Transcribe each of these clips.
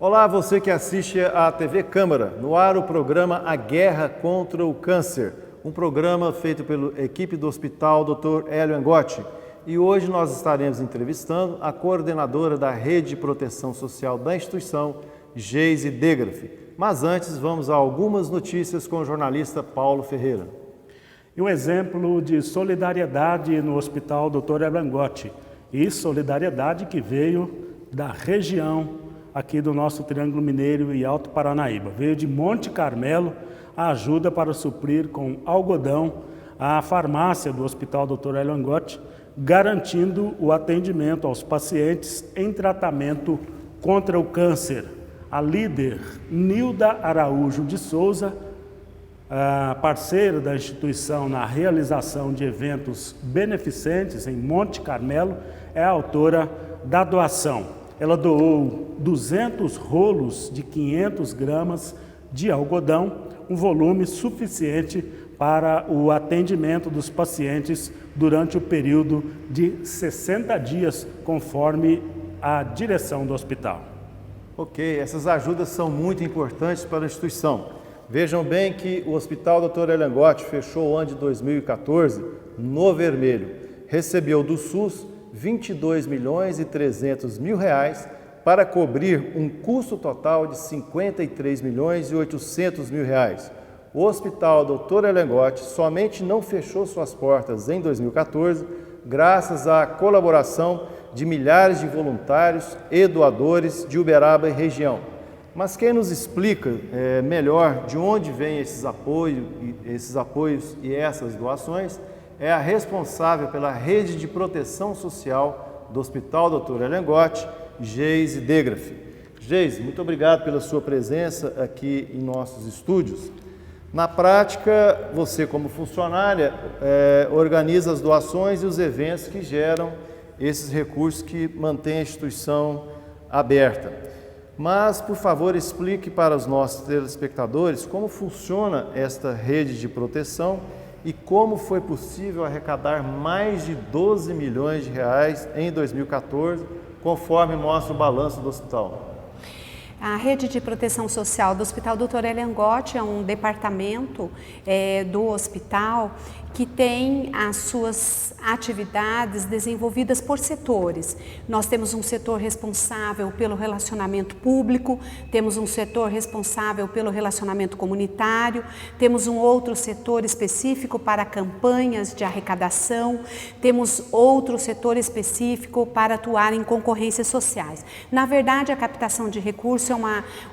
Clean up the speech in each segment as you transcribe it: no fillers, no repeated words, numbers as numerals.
Olá, você que assiste à TV Câmara. No ar o programa A Guerra contra o Câncer, um programa feito pela equipe do Hospital Dr. Hélio Angotti. E hoje nós estaremos entrevistando a coordenadora da Rede de Proteção Social da instituição, Geise Degraff. Mas antes, vamos a algumas notícias com o jornalista Paulo Ferreira. E um exemplo de solidariedade no Hospital Dr. Hélio Angotti. E solidariedade que veio da região aqui do nosso Triângulo Mineiro e Alto Paranaíba. Veio de Monte Carmelo a ajuda para suprir com algodão a farmácia do Hospital Dr. Hélio Angotti, garantindo o atendimento aos pacientes em tratamento contra o câncer. A líder Nilda Araújo de Souza, a parceira da instituição na realização de eventos beneficentes em Monte Carmelo, é a autora da doação. Ela doou 200 rolos de 500 gramas de algodão, um volume suficiente para o atendimento dos pacientes durante o período de 60 dias, conforme a direção do hospital. Ok, essas ajudas são muito importantes para a instituição. Vejam bem que o Hospital Dr. Hélio Angotti fechou o ano de 2014 no vermelho. Recebeu do SUS 22 milhões e 300 mil reais para cobrir um custo total de 53 milhões e 800 mil reais. O Hospital Dr. Hélio Angotti somente não fechou suas portas em 2014 graças à colaboração de milhares de voluntários e doadores de Uberaba e região. Mas quem nos explica melhor de onde vêm esses apoios e essas doações é a responsável pela Rede de Proteção Social do Hospital Dr. Hélio Angotti, Geise Degraff. Geise, muito obrigado pela sua presença aqui em nossos estúdios. Na prática, você como funcionária organiza as doações e os eventos que geram esses recursos que mantêm a instituição aberta. Mas, por favor, explique para os nossos telespectadores como funciona esta rede de proteção e como foi possível arrecadar mais de 12 milhões de reais em 2014, conforme mostra o balanço do hospital. A Rede de Proteção Social do Hospital Dr. Hélio Angotti é um departamento do hospital que tem as suas atividades desenvolvidas por setores. Nós temos um setor responsável pelo relacionamento público, temos um setor responsável pelo relacionamento comunitário, temos um outro setor específico para campanhas de arrecadação, temos outro setor específico para atuar em concorrências sociais. Na verdade, a captação de recursos é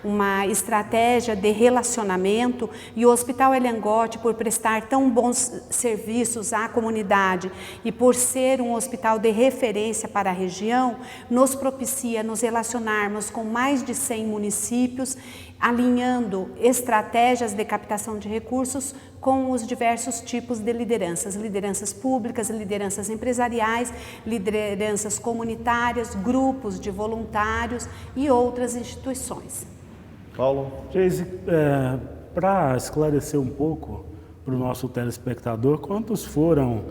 uma estratégia de relacionamento e o Hospital Hélio Angotti, por prestar tão bons serviços à comunidade e por ser um hospital de referência para a região, nos propicia nos relacionarmos com mais de 100 municípios, alinhando estratégias de captação de recursos com os diversos tipos de lideranças, lideranças públicas, lideranças empresariais, lideranças comunitárias, grupos de voluntários e outras instituições. Paulo? Geise, para esclarecer um pouco para o nosso telespectador, quantos foram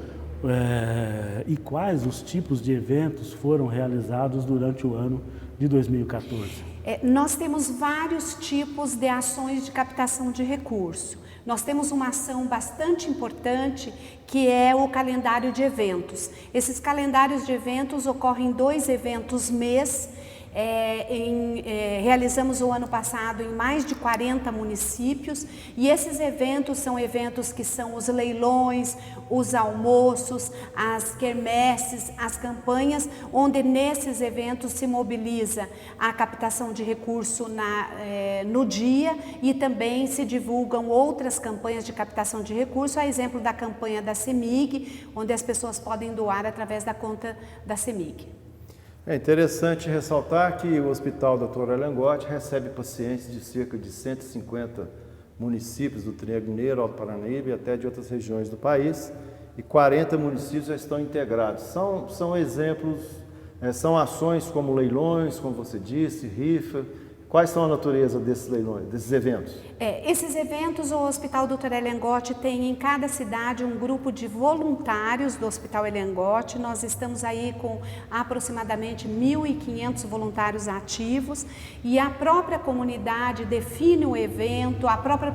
e quais os tipos de eventos foram realizados durante o ano de 2014? Nós temos vários tipos de ações de captação de recurso. Nós temos uma ação bastante importante que é o calendário de eventos. Esses calendários de eventos ocorrem 2 eventos mês. Realizamos o ano passado em mais de 40 municípios e esses eventos são eventos que são os leilões, os almoços, as quermesses, as campanhas, onde nesses eventos se mobiliza a captação de recurso no dia e também se divulgam outras campanhas de captação de recurso, a exemplo da campanha da CEMIG, onde as pessoas podem doar através da conta da CEMIG. É interessante ressaltar que o Hospital Dr. Hélio Angotti recebe pacientes de cerca de 150 municípios do Triângulo Mineiro, Alto Paranaíba e até de outras regiões do país, e 40 municípios já estão integrados. São exemplos, são ações como leilões, como você disse, rifa, Quais são a natureza desses leilões, desses eventos? Esses eventos, o Hospital Dr. Eliangotti tem em cada cidade um grupo de voluntários do Hospital Eliangotti. Nós estamos aí com aproximadamente 1.500 voluntários ativos e a própria comunidade define o evento, a própria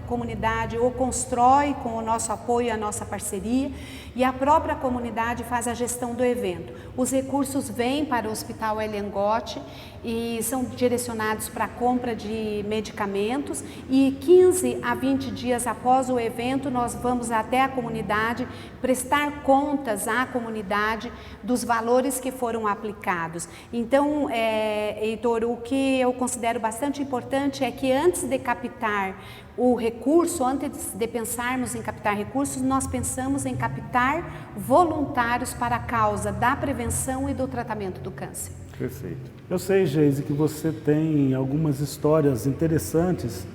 comunidade o constrói com o nosso apoio e a nossa parceria e a própria comunidade faz a gestão do evento. Os recursos vêm para o Hospital Eliangotti e são direcionados para a compra de medicamentos e 15 a 20 dias após o evento nós vamos até a comunidade prestar contas à comunidade dos valores que foram aplicados. Então, Heitor, o que eu considero bastante importante é que antes de captar o recurso, antes de pensarmos em captar recursos, nós pensamos em captar voluntários para a causa da prevenção e do tratamento do câncer. Perfeito. Eu sei, Geise, que você tem algumas histórias interessantes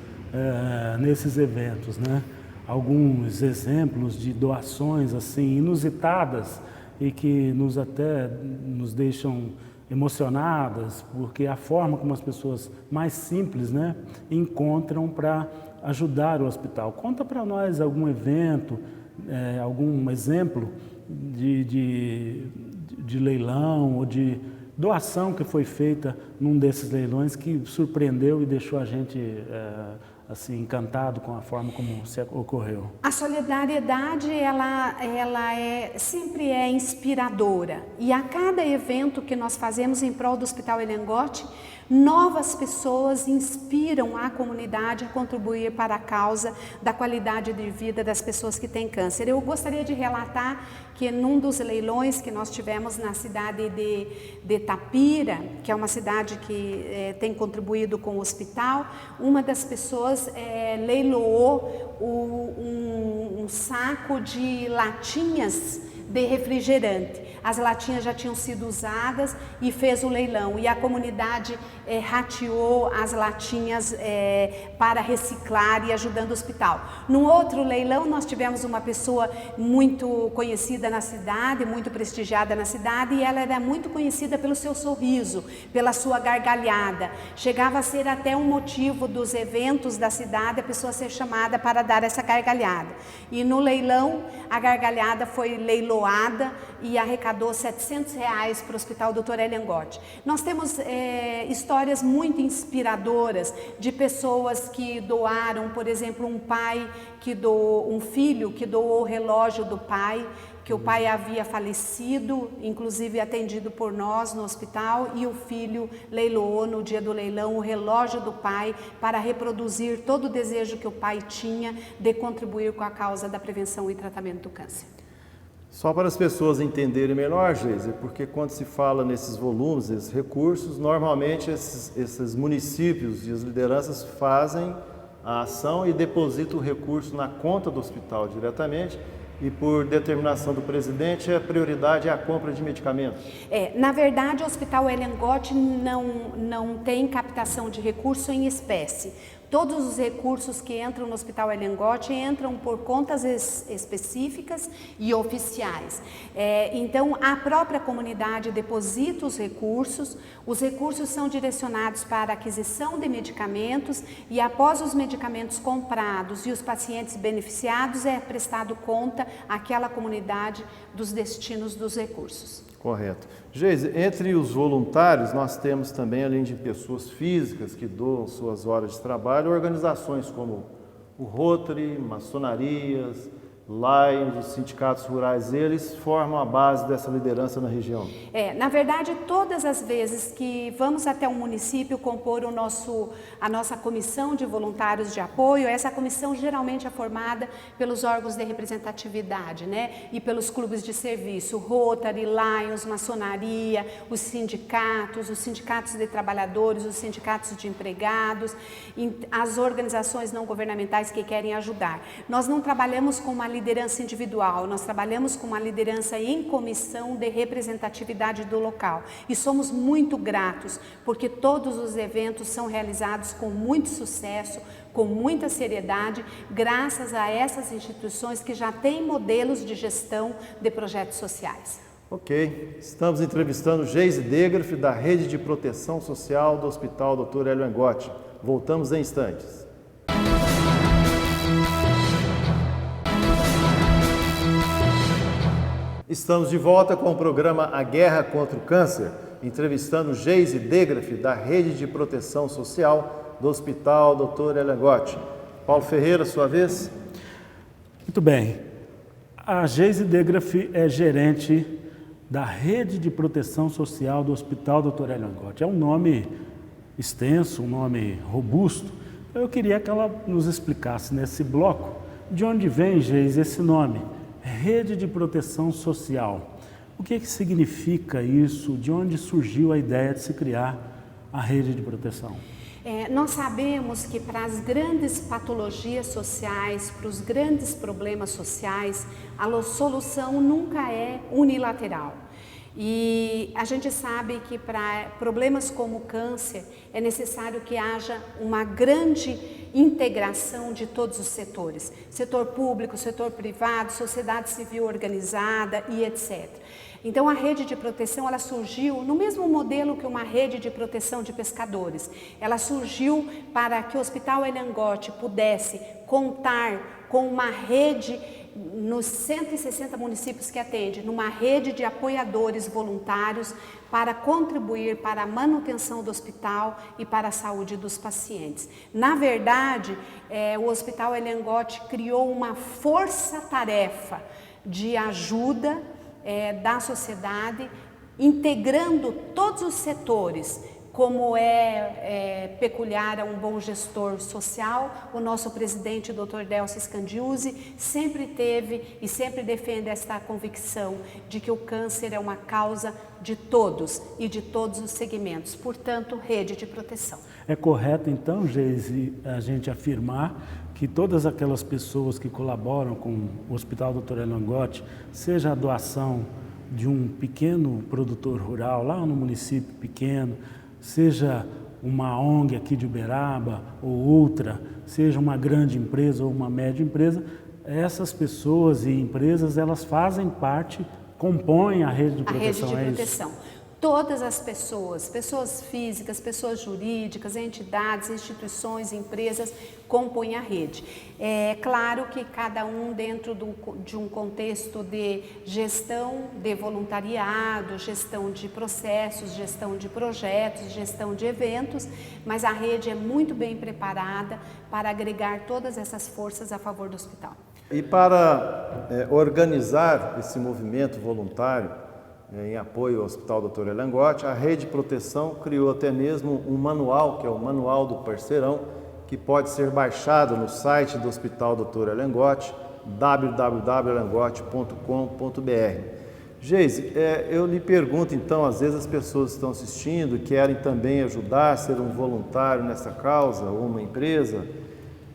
nesses eventos, né? Alguns exemplos de doações assim inusitadas e que nos deixam emocionadas, porque a forma como as pessoas mais simples, né, encontram para ajudar o hospital. Conta para nós algum evento, algum exemplo de leilão ou de doação que foi feita num desses leilões que surpreendeu e deixou a gente assim encantado com a forma como se ocorreu. A solidariedade ela sempre é inspiradora e a cada evento que nós fazemos em prol do Hospital Eliangotti, novas pessoas inspiram a comunidade a contribuir para a causa da qualidade de vida das pessoas que têm câncer. Eu gostaria de relatar que num dos leilões que nós tivemos na cidade de Tapira, que é uma cidade que tem contribuído com o hospital, uma das pessoas leiloou um saco de latinhas de refrigerante. As latinhas já tinham sido usadas e fez o leilão e a comunidade rateou as latinhas para reciclar e ajudando o hospital. Num outro leilão nós tivemos uma pessoa muito conhecida na cidade, muito prestigiada na cidade e ela era muito conhecida pelo seu sorriso, pela sua gargalhada. Chegava a ser até um motivo dos eventos da cidade a pessoa ser chamada para dar essa gargalhada. E no leilão a gargalhada foi leiloada e arrecadou R$700 para o Hospital Dr. Eliangotti. Nós temos histórias muito inspiradoras de pessoas que doaram, por exemplo, um filho que doou o relógio do pai, que o pai havia falecido, inclusive atendido por nós no hospital, e o filho leiloou no dia do leilão o relógio do pai para reproduzir todo o desejo que o pai tinha de contribuir com a causa da prevenção e tratamento do câncer. Só para as pessoas entenderem melhor, Geise, porque quando se fala nesses volumes, esses recursos, normalmente esses municípios e as lideranças fazem a ação e depositam o recurso na conta do hospital diretamente e por determinação do presidente a prioridade é a compra de medicamentos. Na verdade o Hospital Eliangotti não tem captação de recurso em espécie. Todos os recursos que entram no Hospital Eliangotti entram por contas específicas e oficiais. Então, a própria comunidade deposita os recursos são direcionados para a aquisição de medicamentos e após os medicamentos comprados e os pacientes beneficiados, é prestado conta àquela comunidade dos destinos dos recursos. Correto. Geise, entre os voluntários nós temos também, além de pessoas físicas que doam suas horas de trabalho, organizações como o Rotary, maçonarias, Lions, os sindicatos rurais, eles formam a base dessa liderança na região. Na verdade, todas as vezes que vamos até um município compor a nossa comissão de voluntários de apoio, essa comissão geralmente é formada pelos órgãos de representatividade, né? E pelos clubes de serviço, Rotary, Lions, maçonaria, os sindicatos de trabalhadores, os sindicatos de empregados, as organizações não governamentais que querem ajudar. Nós não trabalhamos com uma liderança individual, nós trabalhamos com uma liderança em comissão de representatividade do local e somos muito gratos porque todos os eventos são realizados com muito sucesso, com muita seriedade, graças a essas instituições que já têm modelos de gestão de projetos sociais. Ok, estamos entrevistando Geise Degraff, da Rede de Proteção Social do Hospital Dr. Hélio Angotti. Voltamos em instantes. Estamos de volta com o programa A Guerra contra o Câncer, entrevistando Geise Degraff, da Rede de Proteção Social do Hospital Dr. Hélio Angotti. Paulo Ferreira, sua vez. Muito bem. A Geise Degraff é gerente da Rede de Proteção Social do Hospital Dr. Hélio Angotti. É um nome extenso, um nome robusto. Eu queria que ela nos explicasse nesse bloco de onde vem, Geise, esse nome, Rede de Proteção Social. O que significa isso? De onde surgiu a ideia de se criar a rede de proteção? Nós sabemos que para as grandes patologias sociais, para os grandes problemas sociais, a solução nunca é unilateral. E a gente sabe que para problemas como o câncer é necessário que haja uma grande integração de todos os setores, setor público, setor privado, sociedade civil organizada e etc. Então a rede de proteção ela surgiu no mesmo modelo que uma rede de proteção de pescadores. Ela surgiu para que o Hospital Hélio Angotti pudesse contar com uma rede nos 160 municípios que atende, numa rede de apoiadores voluntários para contribuir para a manutenção do hospital e para a saúde dos pacientes. Na verdade, o Hospital Hélio Angotti criou uma força-tarefa de ajuda da sociedade, integrando todos os setores. Como é peculiar a um bom gestor social, o nosso presidente, Dr. Delcio Scandiuzzi, sempre teve e sempre defende esta convicção de que o câncer é uma causa de todos e de todos os segmentos, portanto, rede de proteção. É correto, então, Geise, a gente afirmar que todas aquelas pessoas que colaboram com o Hospital Dr. Hélio Angotti, seja a doação de um pequeno produtor rural lá no município pequeno, seja uma ONG aqui de Uberaba ou outra, seja uma grande empresa ou uma média empresa, essas pessoas e empresas, elas fazem parte, compõem a rede de proteção. A rede de proteção. Todas as pessoas físicas, pessoas jurídicas, entidades, instituições, empresas, compõem a rede. É claro que cada um dentro de um contexto de gestão de voluntariado, gestão de processos, gestão de projetos, gestão de eventos, mas a rede é muito bem preparada para agregar todas essas forças a favor do hospital. E para organizar esse movimento voluntário, em apoio ao Hospital Dr. Hélio Angotti, a Rede de Proteção criou até mesmo um manual, que é o Manual do Parceirão, que pode ser baixado no site do Hospital Dr. Hélio Angotti, www.helioangotti.com.br. Geise, eu lhe pergunto então, às vezes as pessoas estão assistindo e querem também ajudar, ser um voluntário nessa causa, ou uma empresa,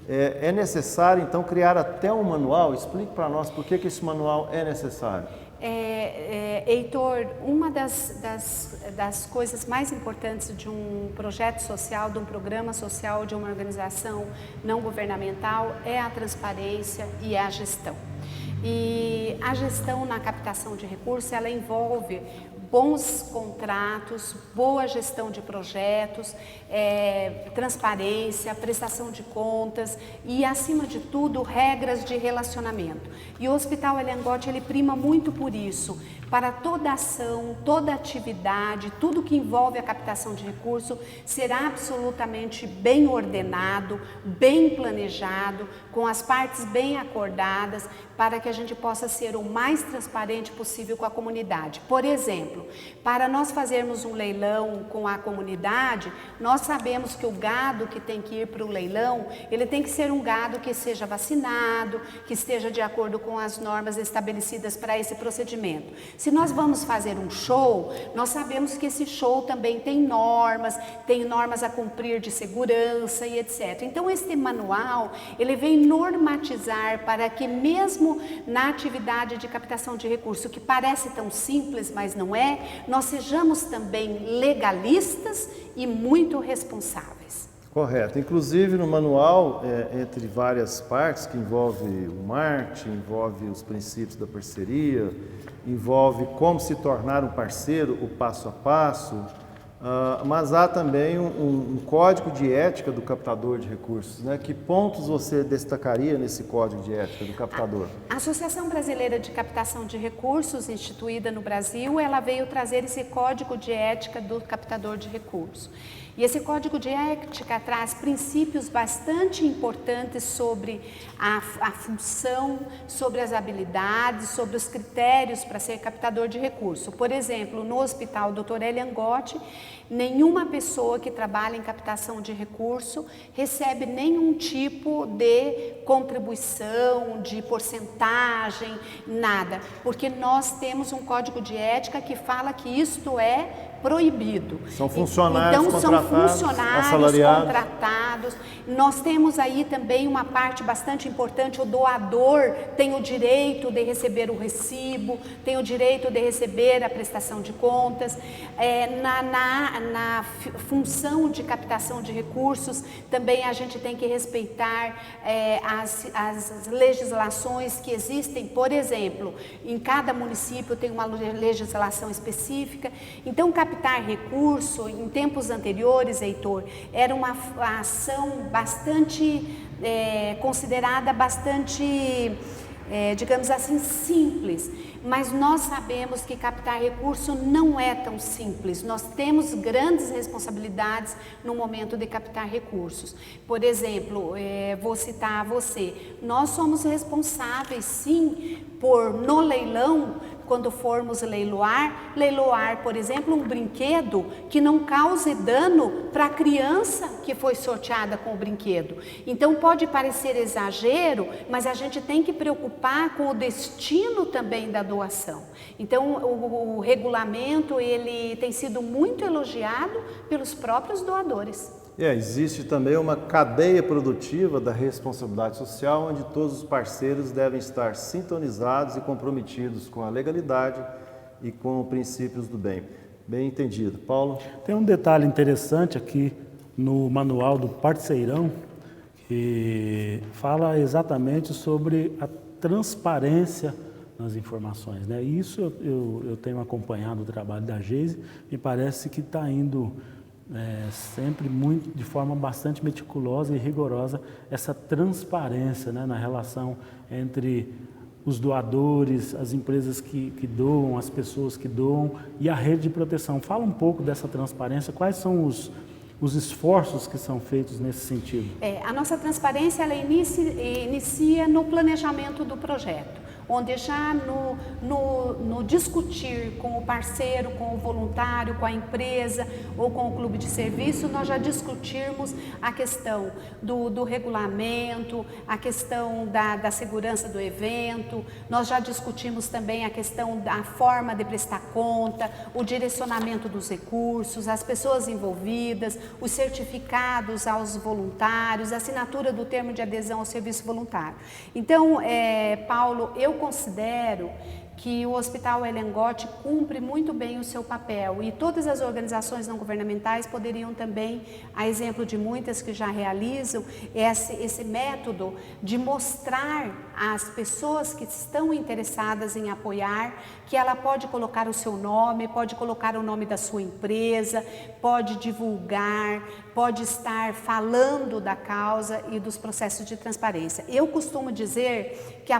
é necessário então criar até um manual? Explique para nós por que esse manual é necessário. Heitor, uma das coisas mais importantes de um projeto social, de um programa social, de uma organização não governamental é a transparência e a gestão. E a gestão na captação de recursos, ela envolve bons contratos, boa gestão de projetos, transparência, prestação de contas e, acima de tudo, regras de relacionamento. E o Hospital Hélio Angotti, ele prima muito por isso. Para toda ação, toda atividade, tudo que envolve a captação de recurso será absolutamente bem ordenado, bem planejado, com as partes bem acordadas, para que a gente possa ser o mais transparente possível com a comunidade. Por exemplo, para nós fazermos um leilão com a comunidade, nós sabemos que o gado que tem que ir para o leilão, ele tem que ser um gado que seja vacinado, que esteja de acordo com as normas estabelecidas para esse procedimento. Se nós vamos fazer um show, nós sabemos que esse show também tem normas a cumprir de segurança e etc. Então, este manual, ele vem normatizar para que mesmo na atividade de captação de recurso, que parece tão simples, mas não é, nós sejamos também legalistas e muito responsáveis. Correto. Inclusive no manual, entre várias partes, que envolve o marketing, envolve os princípios da parceria, envolve como se tornar um parceiro, o passo a passo, mas há também um código de ética do captador de recursos, né? Que pontos você destacaria nesse código de ética do captador? A Associação Brasileira de Captação de Recursos, instituída no Brasil, ela veio trazer esse código de ética do captador de recursos. E esse código de ética traz princípios bastante importantes sobre a função, sobre as habilidades, sobre os critérios para ser captador de recurso. Por exemplo, no Hospital Dr. Elian Gotti, nenhuma pessoa que trabalha em captação de recurso recebe nenhum tipo de contribuição, de porcentagem, nada, porque nós temos um código de ética que fala que isto é proibido. São funcionários então, contratados, são funcionários assalariados. contratados. Nós temos aí também uma parte bastante importante, o doador tem o direito de receber o recibo, tem o direito de receber a prestação de contas. Na função de captação de recursos, também a gente tem que respeitar as legislações que existem. Por exemplo, em cada município tem uma legislação específica. Então, captar recurso, em tempos anteriores, Heitor, era uma ação bastante, considerada bastante, digamos assim, simples. Mas nós sabemos que captar recurso não é tão simples. Nós temos grandes responsabilidades no momento de captar recursos. Por exemplo, vou citar a você. Nós somos responsáveis, sim, por, no leilão, quando formos leiloar, por exemplo, um brinquedo que não cause dano para a criança que foi sorteada com o brinquedo. Então pode parecer exagero, mas a gente tem que preocupar com o destino também da doação. Então o regulamento, ele tem sido muito elogiado pelos próprios doadores. Existe também uma cadeia produtiva da responsabilidade social, onde todos os parceiros devem estar sintonizados e comprometidos com a legalidade e com os princípios do bem. Bem entendido. Paulo? Tem um detalhe interessante aqui no manual do parceirão, que fala exatamente sobre a transparência nas informações, né? Isso eu tenho acompanhado o trabalho da Geise, me parece que está indo sempre de forma bastante meticulosa e rigorosa essa transparência, né, na relação entre os doadores, as empresas que doam, as pessoas que doam e a rede de proteção. Fala um pouco dessa transparência, quais são os esforços que são feitos nesse sentido? A nossa transparência, ela inicia no planejamento do projeto, onde já no discutir com o parceiro, com o voluntário, com a empresa ou com o clube de serviço, nós já discutirmos a questão do regulamento, a questão da segurança do evento, nós já discutimos também a questão da forma de prestar conta, o direcionamento dos recursos, as pessoas envolvidas, os certificados aos voluntários, a assinatura do termo de adesão ao serviço voluntário. Então, Paulo, eu considero que o Hospital Elian Gotti cumpre muito bem o seu papel e todas as organizações não governamentais poderiam também, a exemplo de muitas que já realizam, esse método de mostrar às pessoas que estão interessadas em apoiar que ela pode colocar o seu nome, pode colocar o nome da sua empresa, pode divulgar, pode estar falando da causa e dos processos de transparência. Eu costumo dizer que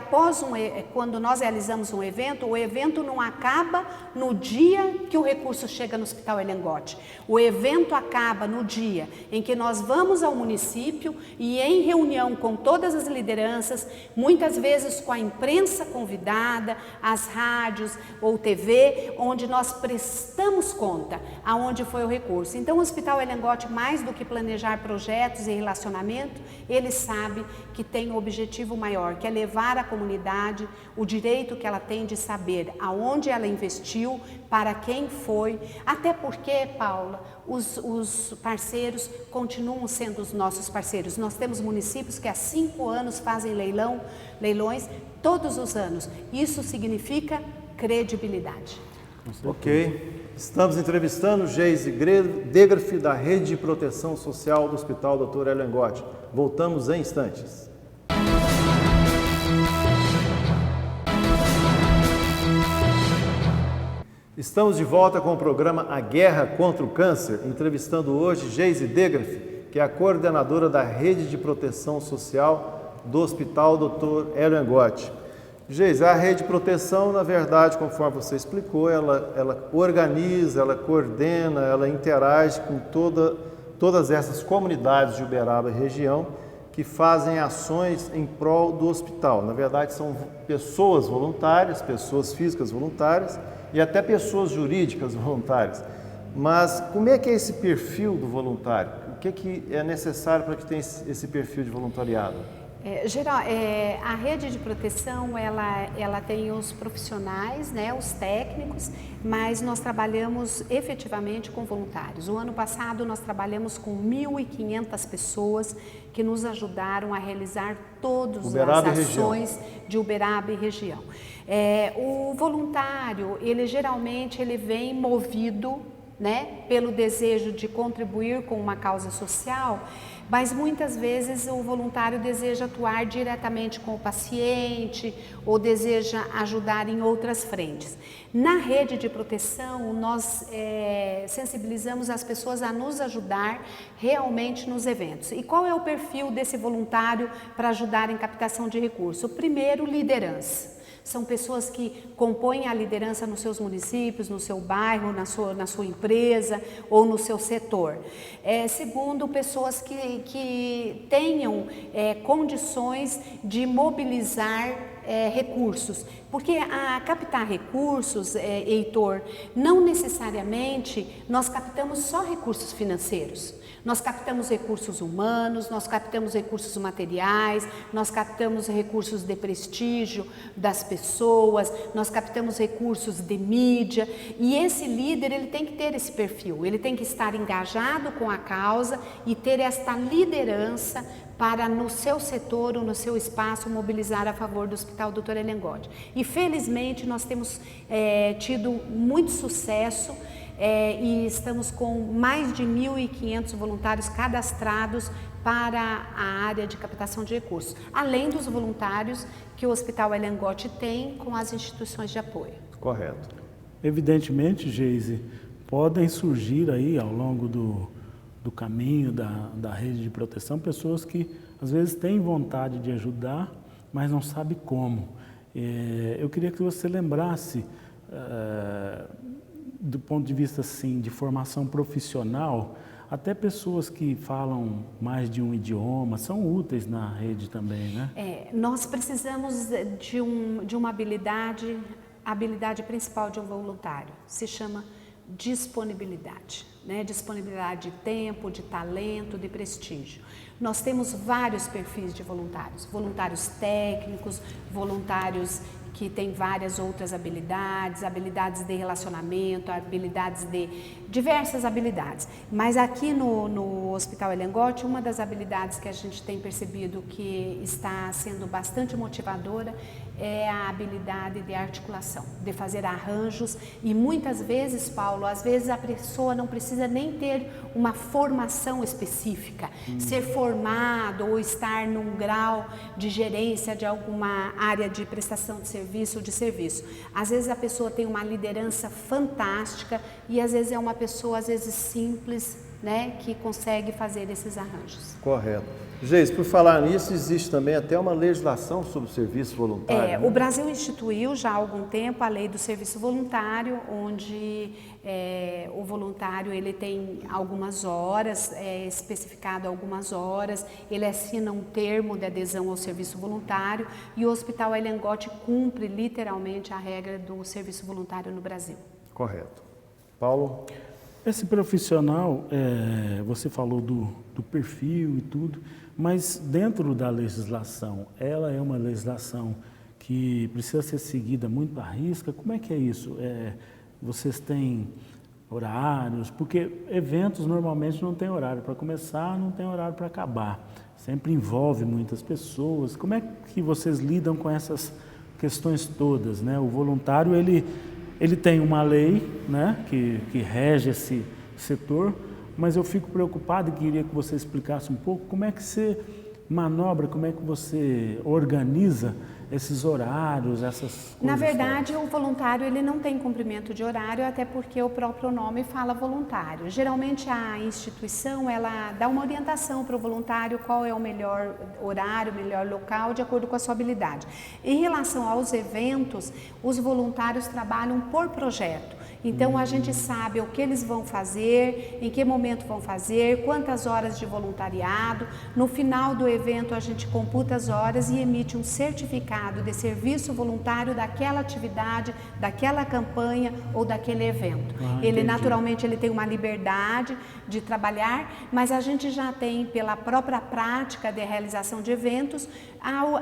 quando nós realizamos um evento, o evento não acaba no dia que o recurso chega no Hospital Elian Gotti. O evento acaba no dia em que nós vamos ao município e em reunião com todas as lideranças, muitas vezes com a imprensa convidada, as rádios ou TV, onde nós prestamos conta aonde foi o recurso. Então o Hospital Elian Gotti, mais do que planejar projetos e relacionamento, ele sabe que tem um objetivo maior, que é levar à comunidade o direito que ela tem de saber aonde ela investiu, para quem foi, até porque, Paula, os parceiros continuam sendo os nossos parceiros. Nós temos municípios que há 5 anos fazem leilões todos os anos. Isso significa credibilidade. Ok. Estamos entrevistando Geise Degraff, da Rede de Proteção Social do Hospital Dr. Hélio Angotti. Voltamos em instantes. Estamos de volta com o programa A Guerra contra o Câncer, entrevistando hoje Geise Degraff, que é a coordenadora da Rede de Proteção Social do Hospital Dr. Hélio Angotti. Geise, a rede de proteção, na verdade, conforme você explicou, ela organiza, ela coordena, ela interage com todas essas comunidades de Uberaba e região que fazem ações em prol do hospital. Na verdade, são pessoas voluntárias, pessoas físicas voluntárias e até pessoas jurídicas voluntárias. Mas como é que é esse perfil do voluntário? O que é necessário para que tenha esse perfil de voluntariado? A rede de proteção, ela tem os profissionais, né, os técnicos, mas nós trabalhamos efetivamente com voluntários. O ano passado nós trabalhamos com 1.500 pessoas que nos ajudaram a realizar todas as ações de Uberaba e região. O voluntário, geralmente vem movido, né, pelo desejo de contribuir com uma causa social, mas muitas vezes o voluntário deseja atuar diretamente com o paciente ou deseja ajudar em outras frentes. Na rede de proteção, nós sensibilizamos as pessoas a nos ajudar realmente nos eventos. E qual é o perfil desse voluntário para ajudar em captação de recursos? Primeiro, liderança. São pessoas que compõem a liderança nos seus municípios, no seu bairro, na sua empresa ou no seu setor. Segundo, pessoas que tenham condições de mobilizar recursos, porque a captar recursos, Heitor, não necessariamente nós captamos só recursos financeiros. Nós captamos recursos humanos, nós captamos recursos materiais, nós captamos recursos de prestígio das pessoas, nós captamos recursos de mídia, e esse líder ele tem que ter esse perfil, ele tem que estar engajado com a causa e ter esta liderança para no seu setor ou no seu espaço mobilizar a favor do Hospital Dr. Hélio Angotti. E felizmente nós temos tido muito sucesso e estamos com mais de 1.500 voluntários cadastrados para a área de captação de recursos, além dos voluntários que o Hospital Hélio Angotti tem com as instituições de apoio. Correto. Evidentemente, Geise, podem surgir aí ao longo do caminho da rede de proteção pessoas que às vezes têm vontade de ajudar, mas não sabem como. Eu queria que você lembrasse, do ponto de vista assim, de formação profissional, até pessoas que falam mais de um idioma são úteis na rede também, né? Nós precisamos de uma habilidade, a habilidade principal de um voluntário, se chama disponibilidade, né? Disponibilidade de tempo, de talento, de prestígio. Nós temos vários perfis de voluntários, voluntários técnicos, voluntários que têm várias outras habilidades, habilidades de relacionamento, diversas habilidades. Mas aqui no Hospital Hélio Angotti, uma das habilidades que a gente tem percebido que está sendo bastante motivadora é a habilidade de articulação, de fazer arranjos, e muitas vezes, Paulo, às vezes a pessoa não precisa nem ter uma formação específica, ser formado ou estar num grau de gerência de alguma área de prestação de serviço ou de serviço. Às vezes a pessoa tem uma liderança fantástica e às vezes é uma pessoa, às vezes simples, né, que consegue fazer esses arranjos. Correto. Geise, por falar nisso, existe também até uma legislação sobre o serviço voluntário. Né? O Brasil instituiu já há algum tempo a lei do serviço voluntário, onde o voluntário ele tem algumas horas, especificado algumas horas, ele assina um termo de adesão ao serviço voluntário e o Hospital Hélio Angotti cumpre literalmente a regra do serviço voluntário no Brasil. Correto. Paulo? Esse profissional, você falou do perfil e tudo, mas dentro da legislação, ela é uma legislação que precisa ser seguida muito à risca. Como é que é isso? Vocês têm horários? Porque eventos normalmente não tem horário para começar, não tem horário para acabar. Sempre envolve muitas pessoas. Como é que vocês lidam com essas questões todas, né? O voluntário, ele Ele tem uma lei, né, que rege esse setor, mas eu fico preocupado e queria que você explicasse um pouco como é que você manobra, como é que você organiza esses horários, essas coisas. Na verdade, o voluntário ele não tem cumprimento de horário, até porque o próprio nome fala voluntário. Geralmente a instituição ela dá uma orientação para o voluntário qual é o melhor horário, o melhor local, de acordo com a sua habilidade. Em relação aos eventos, os voluntários trabalham por projeto. Então a gente sabe o que eles vão fazer, em que momento vão fazer, quantas horas de voluntariado. No final do evento a gente computa as horas e emite um certificado de serviço voluntário daquela atividade, daquela campanha ou daquele evento. Ele naturalmente ele tem uma liberdade de trabalhar, mas a gente já tem pela própria prática de realização de eventos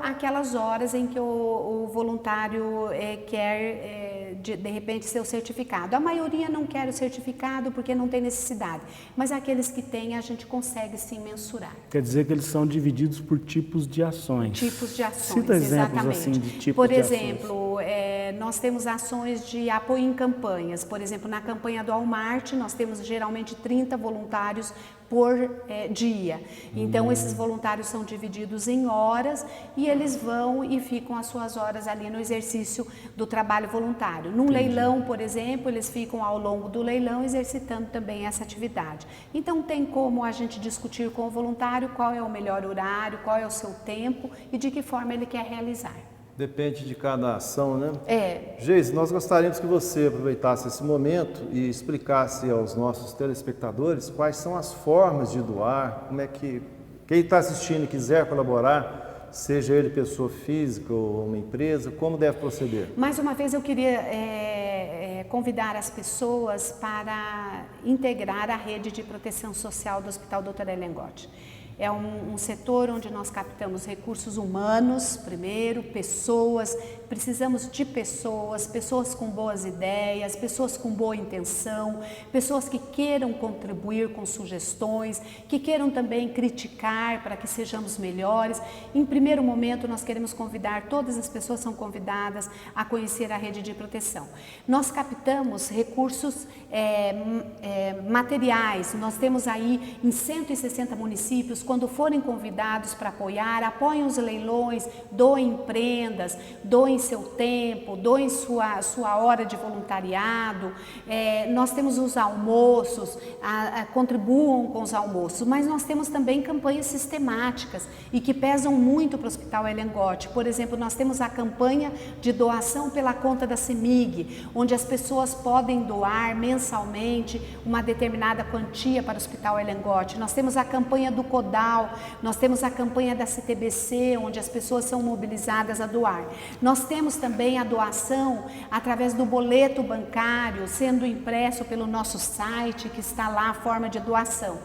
aquelas horas em que o voluntário quer de repente ser o certificado. A maioria não quer o certificado porque não tem necessidade, mas aqueles que têm a gente consegue sim mensurar. Quer dizer que eles são divididos por tipos de ações. Tipos de ações, Cita exemplos exatamente. Assim, de tipos por de exemplo, nós temos ações de apoio em campanhas. Por exemplo, na campanha do Walmart, nós temos geralmente 30 voluntários por dia. Então, esses voluntários são divididos em horas e eles vão e ficam as suas horas ali no exercício do trabalho voluntário. Num leilão, por exemplo, eles ficam ao longo do leilão exercitando também essa atividade. Então, tem como a gente discutir com o voluntário qual é o melhor horário, qual é o seu tempo e de que forma ele quer realizar. Depende de cada ação, né? Geise, nós gostaríamos que você aproveitasse esse momento e explicasse aos nossos telespectadores quais são as formas de doar, como é que quem está assistindo e quiser colaborar, seja ele pessoa física ou uma empresa, como deve proceder? Mais uma vez eu queria convidar as pessoas para integrar a rede de proteção social do Hospital Dr. Elengotti. É um setor onde nós captamos recursos humanos, primeiro, pessoas, precisamos de pessoas com boas ideias, pessoas com boa intenção, pessoas que queiram contribuir com sugestões, que queiram também criticar para que sejamos melhores. Em primeiro momento, nós queremos convidar, todas as pessoas são convidadas a conhecer a rede de proteção. Nós captamos recursos materiais, nós temos aí em 160 municípios. Quando forem convidados para apoiar, apoiem os leilões, doem prendas, doem seu tempo, doem sua hora de voluntariado. Nós temos os almoços, contribuam com os almoços, mas nós temos também campanhas sistemáticas e que pesam muito para o Hospital Elengotti. Por exemplo, nós temos a campanha de doação pela conta da CEMIG, onde as pessoas podem doar mensalmente uma determinada quantia para o Hospital Elengotti. Nós temos a campanha do CODAL, nós temos a campanha da CTBC, onde as pessoas são mobilizadas a doar. Nós temos também a doação através do boleto bancário, sendo impresso pelo nosso site, que está lá a forma de doação.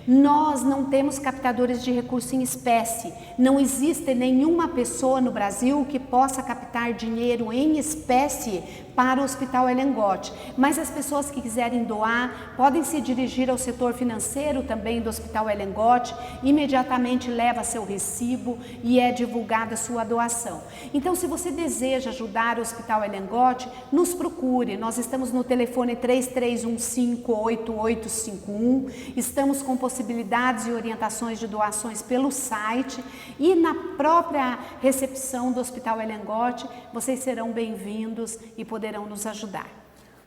Nós não temos captadores de recurso em espécie, não existe nenhuma pessoa no Brasil que possa captar dinheiro em espécie para o Hospital Elengotti, mas as pessoas que quiserem doar podem se dirigir ao setor financeiro também do Hospital Elengotti, imediatamente leva seu recibo e é divulgada a sua doação. Então, se você deseja ajudar o Hospital Elengotti, nos procure, nós estamos no telefone 3315-8851, estamos com possibilidades e orientações de doações pelo site e na própria recepção do Hospital Elengotti, vocês serão bem-vindos e poderão nos ajudar.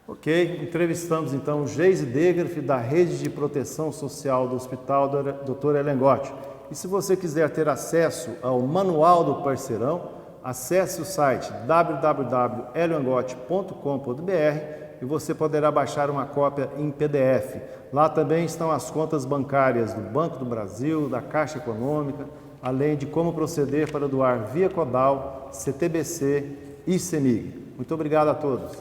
Ok, entrevistamos então Geise Degraff, da Rede de Proteção Social do Hospital Dr. Elengotti. E se você quiser ter acesso ao Manual do Parceirão, acesse o site www.elengotti.com.br e você poderá baixar uma cópia em PDF. Lá também estão as contas bancárias do Banco do Brasil, da Caixa Econômica, além de como proceder para doar via CODAL, CTBC e CEMIG. Muito obrigado a todos.